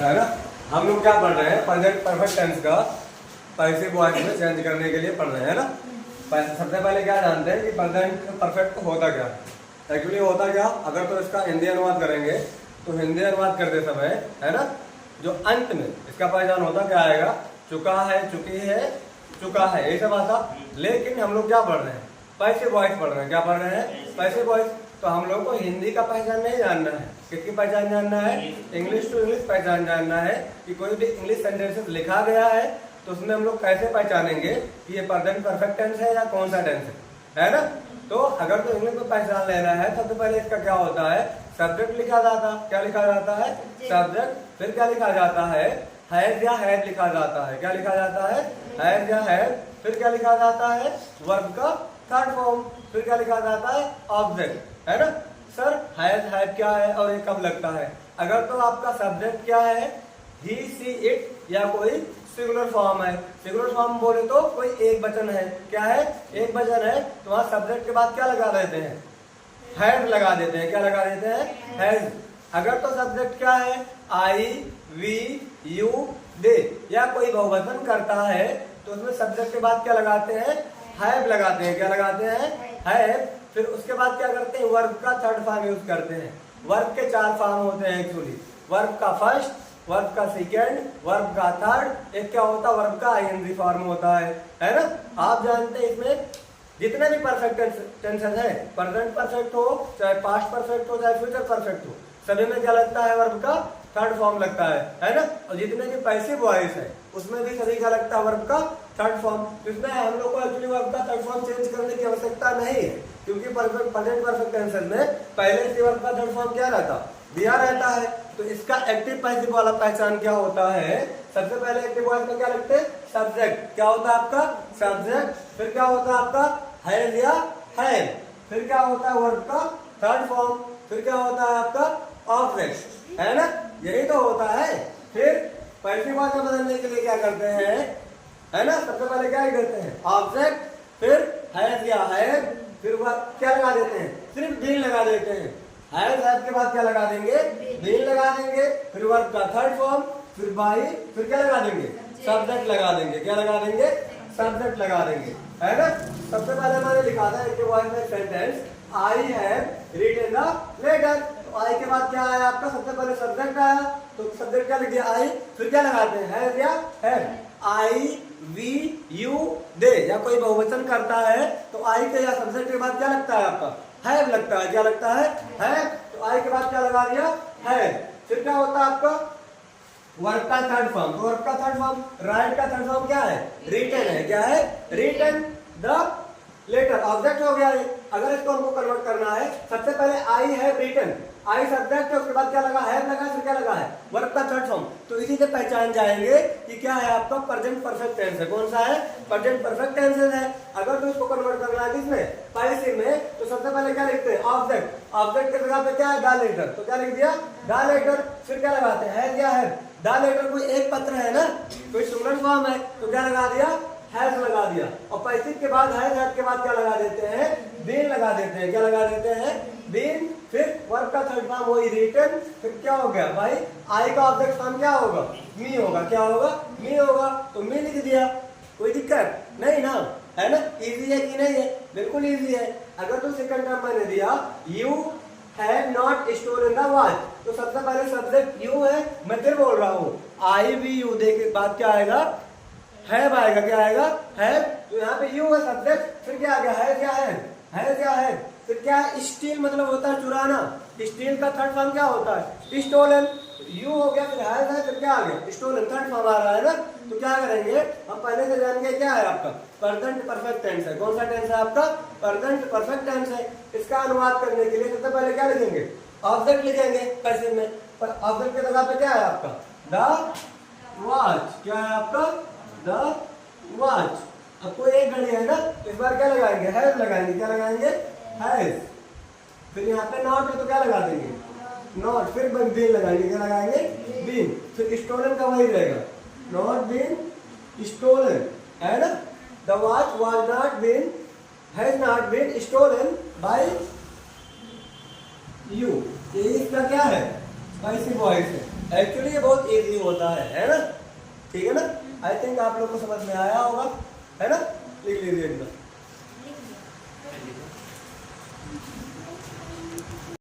है ना। हम लोग क्या पढ़ रहे हैं, प्रेजेंट परफेक्ट टेंस का पैसिव वॉइस में चेंज करने के लिए पढ़ रहे हैं ना। सबसे पहले क्या जानते हैं कि प्रेजेंट परफेक्ट होता क्या, एक्चुअली होता क्या। अगर तो इसका हिंदी अनुवाद करेंगे तो हिंदी अनुवाद करते समय है ना, जो अंत में इसका पहचान होता क्या आएगा, चुका है, चुकी है, चुका है, ये सब आता। लेकिन हम लोग क्या पढ़ रहे हैं, पैसिव वॉइस पढ़ रहे हैं। क्या पढ़ रहे हैं, पैसिव वॉइस। तो हम लोग को हिंदी का पहचान नहीं जानना है, किसकी पहचान जानना है, इंग्लिश टू इंग्लिश पहचान जानना है कि कोई भी इंग्लिश सेंटेंसेस लिखा गया है तो उसमें हम लोग कैसे पहचानेंगे कि ये प्रेजेंट परफेक्ट टेंस है या कौन सा टेंस है ना। तो अगर तो इंग्लिश में पहचान लेना है सबसे पहले इसका क्या होता है, सब्जेक्ट लिखा जाता है। क्या लिखा जाता है, सब्जेक्ट। फिर क्या लिखा जाता है, हैज या हैड लिखा जाता है। क्या लिखा जाता है, हैज या हैड। फिर क्या लिखा जाता है, वर्ब का थर्ड फॉर्म। फिर क्या लिखा जाता है, ऑब्जेक्ट, है ना। सर हैज हैड क्या है और ये कब लगता है, अगर तो आपका सब्जेक्ट क्या है, ही सी इट या कोई सिंगुलर फॉर्म है। सिंगुलर फॉर्म बोले तो कोई एक वचन है। क्या है, एक वचन है, तो वहां सब्जेक्ट के बाद क्या लगा देते हैं, हैड लगा देते हैं। क्या लगा देते हैं, हैज। अगर तो सब्जेक्ट क्या है, आई, वी, यू, दे या कोई बहुवचन करता है तो उसमें सब्जेक्ट के बाद क्या लगाते हैं, हैव लगाते हैं। क्या लगाते हैं, हैव। फिर उसके बाद क्या करते हैं, वर्ब का थर्ड फॉर्म यूज करते हैं। वर्ब के 4 फॉर्म होते हैं एक्चुअली, वर्ब का फर्स्ट, वर्ब का सेकेंड, वर्ब का थर्ड, एक क्या होता है, वर्ब का आईएनजी फॉर्म होता है ना। आप जानते हैं इसमें जितने भी परफेक्ट टेंसेस है, प्रेजेंट परफेक्ट हो चाहे पास्ट परफेक्ट हो चाहे फ्यूचर परफेक्ट हो, सभी में क्या लगता है, वर्ब का थर्ड फॉर्म लगता है ना। और जितने भी पैसिव वॉइस है उसमें भी सभी का लगता है वर्ब का थर्ड फॉर्म। इसमें हम लोग को एक्चुअली वर्ब का थर्ड फॉर्म चेंज करने की आवश्यकता नहीं है, क्योंकि प्रेजेंट परफेक्ट टेंसेस में पहले से वर्ब का थर्ड फॉर्म क्या रहता, दिया रहता है। तो इसका एक्टिव पैसिव वाला पहचान क्या होता है, सबसे पहले एक्टिव वॉइस में क्या लगते हैं, सब्जेक्ट। क्या होता है आपका, सब्जेक्ट। फिर क्या होता है आपका, हैज या हैव। फिर क्या होता है, वर्ब का थर्ड फॉर्म। फिर क्या होता है आपका, ऑब्जेक्ट, है ना। यही तो होता है। फिर पैसिव वॉइस में बदलने के लिए क्या करते हैं, है ना, सबसे पहले क्या करते हैं, ऑब्जेक्ट। फिर हैज या हैव। फिर क्या लगा देते हैं, सिर्फ बीन लगा देते हैं। हैज हैव के बाद क्या लगा देंगे, बीन लगा देंगे। फिर वर्ब का थर्ड फॉर्म, फिर बाई, फिर क्या लगा देंगे, सब्जेक्ट लगा देंगे। क्या लगा देंगे, सब्जेक्ट लगा देंगे, है ना। सबसे पहले मैंने लिखा था एक वॉइस में sentence, I have written the letter. तो आई के बाद क्या आया आपका, सबसे पहले सब्जेक्ट आया, तो सब्जेक्ट क्या लिख दिया, आई। फिर क्या लगाते हैं, हैव या हैव। आई, वी, यू, दे या कोई बहुवचन करता है तो आई के या सब्जेक्ट के बाद क्या लगता है आपका, हैव लगता है। क्या लगता है, हैव। तो आई के बाद क्या लगा दिया, हैव। फिर क्या होता है आपका, वर्ब का थर्ड फॉर्म। तो वर्ब का थर्ड फॉर्म, राइट का थर्ड फॉर्म क्या है, रिटन है। क्या है, रिटन द लेटर, ऑब्जेक्ट हो गया है। अगर इसको हमको कन्वर्ट करना है, सबसे पहले I have written, I subject है, उसके बाद क्या लगा, हैव लगा, फिर क्या लगा है, वर्ब का थर्ड फॉर्म। तो इसी से पहचान जाएंगे कि क्या है आपका प्रेजेंट परफेक्ट टेंस है। कौन सा है, प्रेजेंट परफेक्ट टेंस है। अगर तो इसको कन्वर्ट करना है किसमें, पैसिव में, तो सबसे पहले क्या लिखते हैं, ऑब्जेक्ट। ऑब्जेक्ट के जगह पे क्या है, द लेटर। तो क्या लिख दिया, द लेटर। फिर क्या लगाते हैं, हैव या हैव। द लेटर कोई एक पत्र है ना, कोई सिंगुलर फॉर्म है, तो क्या लगा दिया, हैज लगा दिया। और पैसिव के बाद हैज हैव के बाद क्या लगा देते हैं, बीन लगा देते हैं। क्या लगा देते हैं, बीन। फिर वर्ब का थर्ड फॉर्म वही रिटन। फिर क्या हो गया भाई, आई का ऑब्जेक्ट फॉर्म क्या होगा, मी होगा। क्या होगा, मी होगा। तो मी लिख दिया, कोई दिक्कत नहीं ना, है ना। इजी है कि नहीं है, बिल्कुल इजी है। अगर तो सेकंड टर्म मैंने दिया, you have not stolen the watch, तो सबसे पहले सब्जेक्ट यू है, मैं फिर बोल रहा हूँ, आई वी यू दे के बाद क्या आएगा, हैव आएगा। क्या आएगा, हैव। तो यहाँ पे यू है सब्जेक्ट। फिर क्या आ गया, हैव या हैव, हैव या हैव। फिर क्या है, स्टील मतलब होता है चुराना। स्टील का थर्ड फॉर्म क्या होता है, स्टोलन। यू हो गया, फिर हैव है, फिर क्या आ गया, स्टोलन, थर्ड फॉर्म आ रहा है ना। तो क्या करेंगे, हम पहले से जानेंगे क्या है आपका प्रेजेंट परफेक्ट टेंस है। कौन सा टेंस है आपका, प्रेजेंट परफेक्ट टेंस है। इसका अनुवाद करने के लिए सबसे पहले क्या लिखेंगे, ऑब्जेक्ट लिखेंगे पैसिव में। पर ऑब्जेक्ट की जगह पे क्या है आपका, द वॉच। क्या है आपका, द वॉच। अब कोई एक घड़ी है ना, तो इस बार क्या लगाएंगे, हैव लगाएंगे। क्या लगाएंगे, हैज। फिर यहाँ पे नॉट है तो क्या लगा देंगे, नॉट। फिर बीन लगाएंगे। क्या लगाएंगे, बीन। फिर स्टोलन का वही रहेगा, नॉट बीन स्टोलन, है ना। The watch was not been, has not been stolen by you. ये इसका क्या है, पैसिव वॉइस है। एक्चुअली ये बहुत इजी होता है ना? ठीक है ना? आई थिंक आप लोग को समझ में आया होगा, है ना? लिख लीजिए इनका।